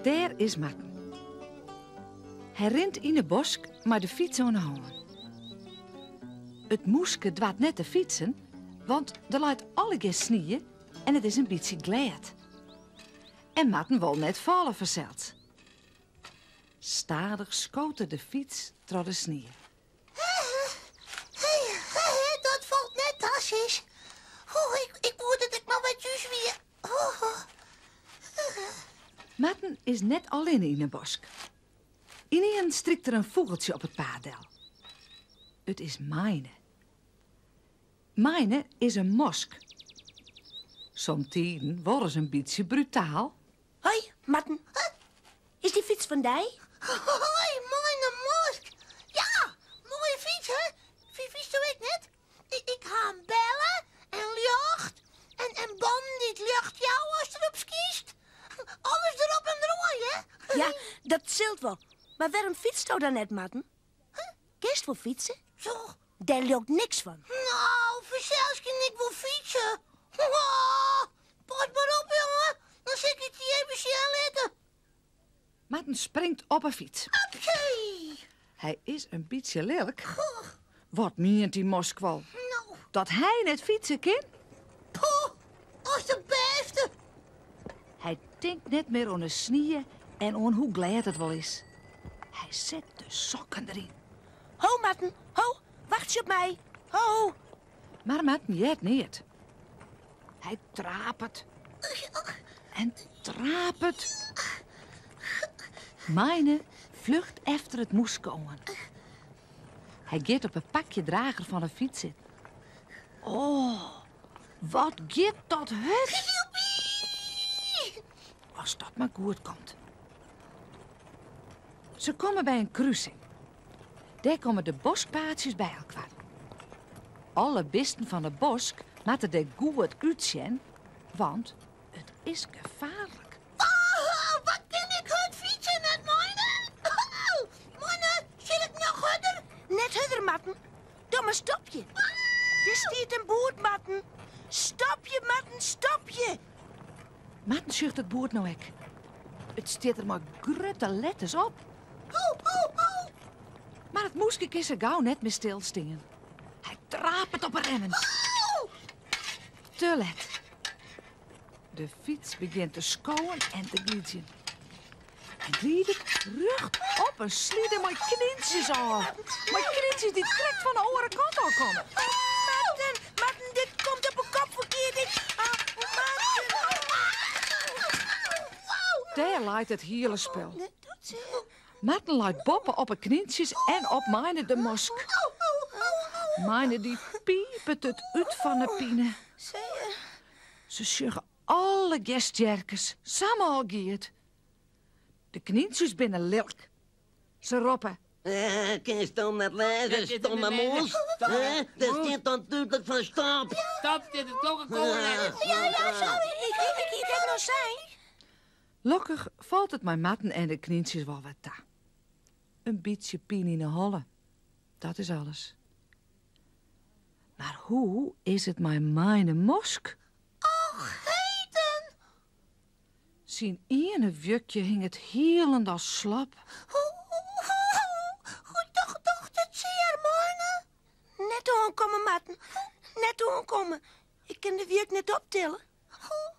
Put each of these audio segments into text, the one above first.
Daar is Marten. Hij rent in de bosk, maar de fiets aan de handen. Het moeske dwaat net te fietsen, want er laat alle snieën en het is een beetje glad. En Marten wil net vallen verzeld. Stadig schoten de fiets door de snieën. Dat valt net tasjes. Ik word dat ik maar wat juist weer. Marten is net alleen in de bosk. Ineens strikt er een vogeltje op het paardel. Het is Meine. Meine is een mosk. Somtijden worden ze een beetje brutaal. Hoi, Marten. Is die fiets van jij? Hoi, Meine mosk. Ja, mooie fiets, hè? Fiets doe ik net. Ik ga hem bellen en lucht. En bam, dit lucht jou als erop skiest. Alles erop en eraan, hè? Ja, dat zult wel. Maar waarom fietst jou dan net, Marten? Kerst voor fietsen? Zo. Daar lukt niks van. Nou, vanzelfs kan ik wel fietsen. Pas maar op, jongen. Dan zet ik die even snel letten. Marten springt op een fiets. Oké. Hij is een beetje lelijk. Wat meent die mosk wel? Nou, Dat hij net fietsen kan? als de beste. Hij denkt net meer aan de snieën en aan hoe glad het wel is. Hij zet de sokken erin. Ho, Marten. Ho, wacht je op mij. Ho. Maar Marten jet niet. Hij traapet. En traapet. Meine vlucht efter het moes komen. Hij gaat op een pakje drager van een fiets zitten. Oh, wat gaat dat hut? Als dat maar goed komt. Ze komen bij een kruising. Daar komen de boskpaadjes bij elkaar. Alle bisten van de bosk moeten er goed uitzien, want het is gevaarlijk. Wat kan ik goed fietsen met Meine? Meine, zal ik nog harder? Net hudder, Marten. Doe maar stop je. Er stiert een boert, Marten. Stop je, Marten, stop je. Marten zucht het boord nou ek. Het staat er maar grote letters op. Maar het moeske is er gauw net meer stilstingen. Hij trapet op een remmen. Te let. De fiets begint te schouwen en te glieden. Hij gliedert rucht op een slieder met kninsjes aan. Maar kninsjes die trekt van de andere kant al komen. Marten, dit komt op een kop verkeerd. Daar laait het hele spel. Marten laait boppen op een kninsjes en op Meine de mosk. Meine die piepet het uit van de pine. Ze sjuggen alle gestjerkes, samen al giet. De kninsjes binnen lilk. Ze roepen. Kun je stom net lezen, stomme moes? Er staat dan duidelijk van stop. Stop, dit is Coca-Cola. Ja, sorry. Ik heb nog zijn. Lokkig valt het mijn matten en de kninsjes wel wat ta. Een beetje pien in de holle. Dat is alles. Maar hoe is het mijn mosk? Heden. Zijn ene wjukje hing het hielend als slap. Goed toch het zeer, Meine. Net aankomen, Marten. Net aankomen. Ik kan de werk net optillen.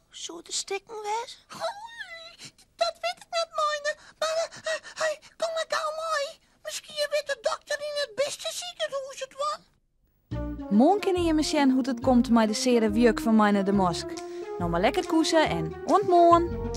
Zo de stikken wees. Dat weet ik net, Meine. Maar kom maar gauw mooi. Misschien weet de dokter in het beste ziekenhuis het wat. Morgen kunnen je me zien hoe het komt met de sere wjuk van Meine de mosk. Nou maar lekker koesen en ontmoen.